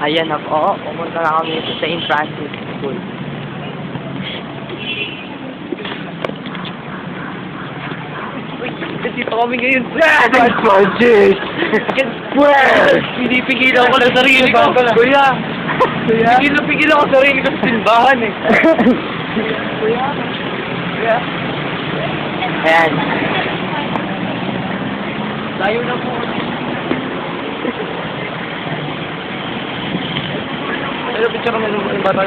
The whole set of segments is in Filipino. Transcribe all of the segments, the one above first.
Ayan na po, pumunta na kami sa St. Francis School. Dito kami ngayon. St. Francis! Where? Pinipigilan ko lang sarili ko. Kuya! Pigilan ko sarili ko sa simbahan eh. Kuya! Ayan. Layo na po. Pero picture kami ng bata.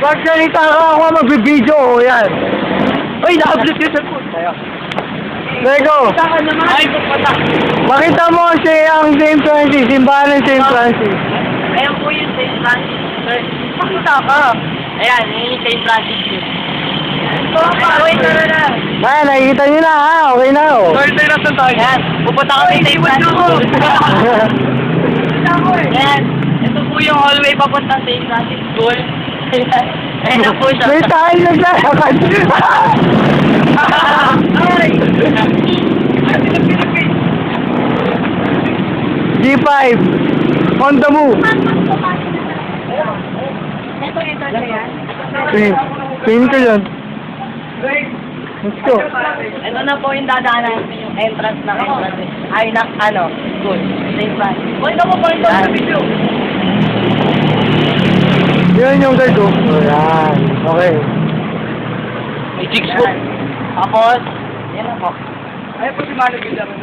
Pag salita ka ako, magbibideo ko yan. Uy, na-upload yun sa phone. Tayo. Lego! Saka naman. Ay, pagpata. Makita mo kasi ang St. Francis, simbahan ng St. Francis. Ayan po yung St. Francis. Pakita ka. Ayan, yun yung St. Francis. Wait na. Ay, nakikita nyo na ha, okay na oh. Sorry, tayo na tayo. Ayan, pupunta kami sa St. Francis. Ayan, ito po yung hallway papunta sa St. Francis School. Ayan na po siya. May tayo naglalakad. Ay! G5, on the move. Tingin ko yun. Let's go. Ito na po yung dadaanan yung entrance ng entrance. Ay, school. St. Francis. Ito po po yung video. Yun yung guide ko. Ayan. Okay. May jigs po. Tapos, yan na po. Ayun po si Manu Guillermo.